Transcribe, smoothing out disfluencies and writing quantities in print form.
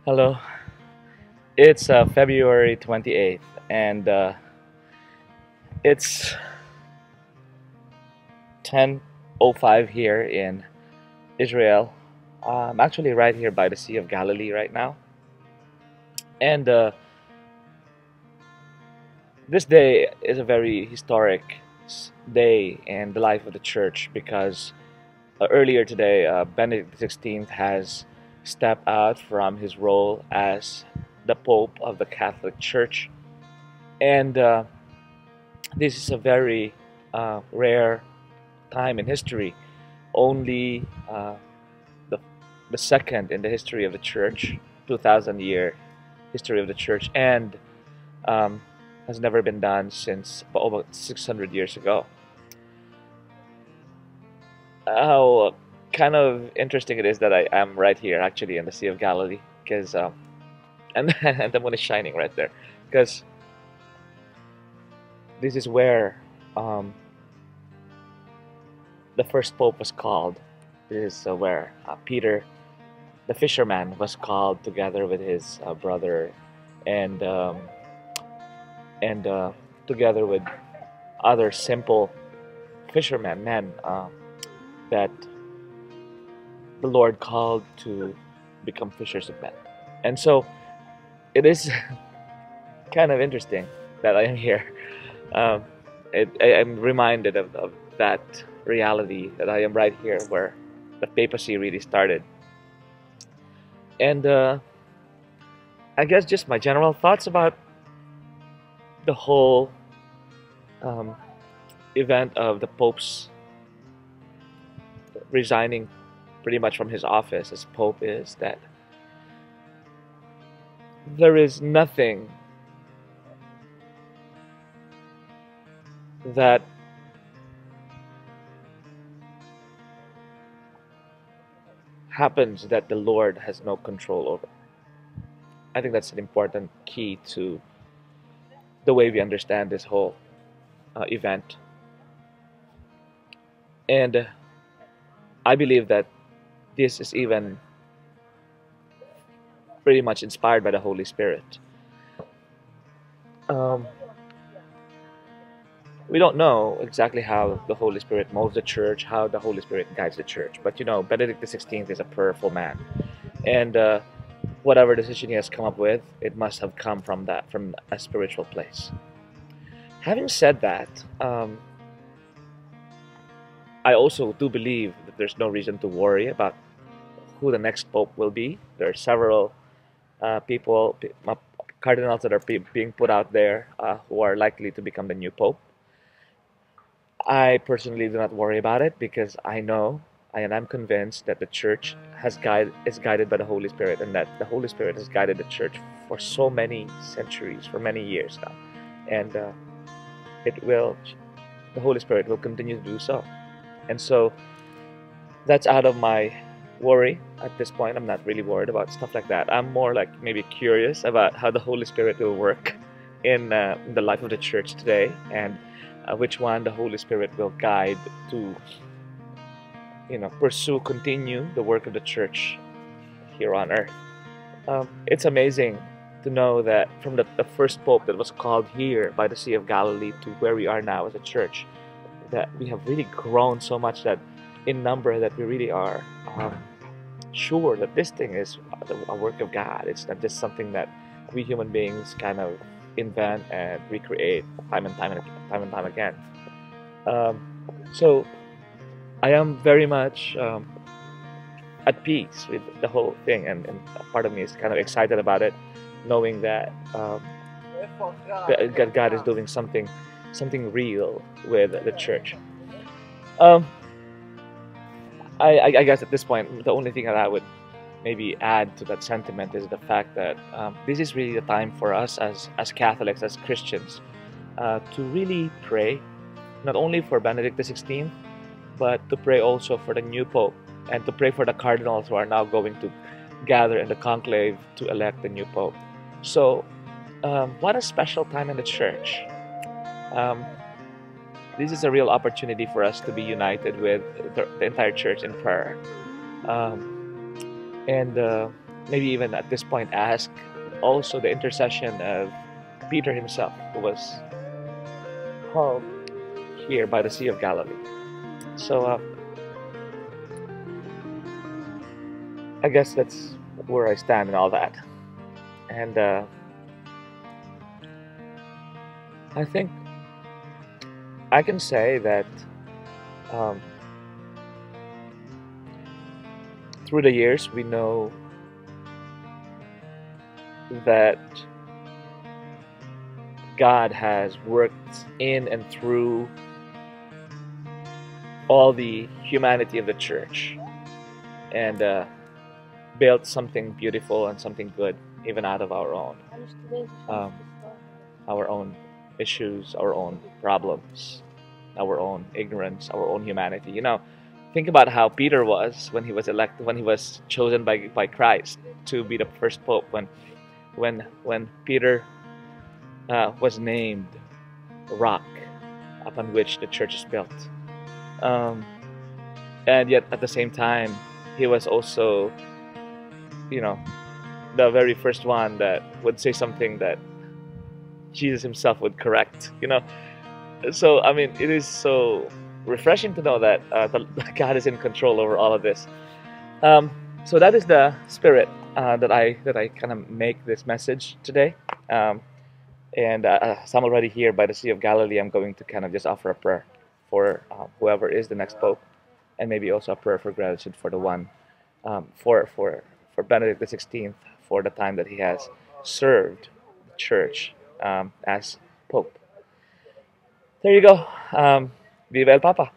Hello, it's February 28th, and it's 10:05 here in Israel. I'm actually right here by the Sea of Galilee right now, and this day is a very historic day in the life of the church because earlier today, Benedict XVI has stepped out from his role as the Pope of the Catholic Church, and this is a very rare time in history. Only the, the second in the history of the church, 2,000-year history of the church, and um, has never been done since over 600 years ago. How kind of interesting it is that I am right here, actually, in the Sea of Galilee, because and the moon is shining right there, because this is where um, the first pope was called. This is where Peter, the fisherman, was called together with his brother, and together with other simple fishermen, men that the Lord called to become fishers of men. And so it is kind of interesting that I am here. Um, I'm reminded of that reality that I am right here where the papacy really started. And I guess just my general thoughts about the whole um, event of the Pope's resigning pretty much from his office as Pope is that there is nothing that happens that the Lord has no control over. I think that's an important key to the way we understand this whole event. And I believe that this is even pretty much inspired by the Holy Spirit. Um, we don't know exactly how the Holy Spirit molds the church, how the Holy Spirit guides the church. But you know, Benedict XVI is a prayerful man, and whatever decision he has come up with, it must have come from a spiritual place. Having said that, I also do believe that there's no reason to worry about who the next pope will be. There are several cardinals that are being put out there who are likely to become the new pope. I personally do not worry about it because I know and I'm convinced that the church is guided by the Holy Spirit, and that the Holy Spirit has guided the church for so many centuries, for many years now, and the Holy Spirit will continue to do so. And so that's out of my worry at this point. I'm not really worried about stuff like that. I'm more like maybe curious about how the Holy Spirit will work in the life of the church today, and which one the Holy Spirit will guide to, continue the work of the church here on earth. It's amazing to know that from the first pope that was called here by the Sea of Galilee to where we are now as a church, that we have really grown so much that in number that we really are sure that this thing is a work of God. It's not just something that we human beings kind of invent and recreate time and time again. So I am very much at peace with the whole thing, and a part of me is kind of excited about it, knowing that God is doing something real with the church. Um, I guess at this point, the only thing that I would maybe add to that sentiment is the fact that this is really the time for us as Catholics, as Christians, to really pray, not only for Benedict XVI, but to pray also for the new Pope and to pray for the cardinals who are now going to gather in the conclave to elect the new Pope. So, what a special time in the church. Um, this is a real opportunity for us to be united with the entire church in prayer. And maybe even at this point ask also the intercession of Peter himself, who was called here by the Sea of Galilee. So I guess that's where I stand and all that. And I think I can say that through the years we know that God has worked in and through all the humanity of the church and built something beautiful and something good even out of our own issues, our own problems, our own ignorance, our own humanity. You know, think about how Peter was when he was elected, when he was chosen by Christ to be the first pope. When Peter was named rock upon which the church is built, and yet at the same time he was also, you know, the very first one that would say something that Jesus himself would correct, you know. So I mean, it is so refreshing to know that God is in control over all of this. So that is the spirit that I kind of make this message today. And as I'm already here by the Sea of Galilee, I'm going to kind of just offer a prayer for whoever is the next pope, and maybe also a prayer for gratitude for the one for Benedict the 16th for the time that he has served the church as pope. There you go. Viva el Papa.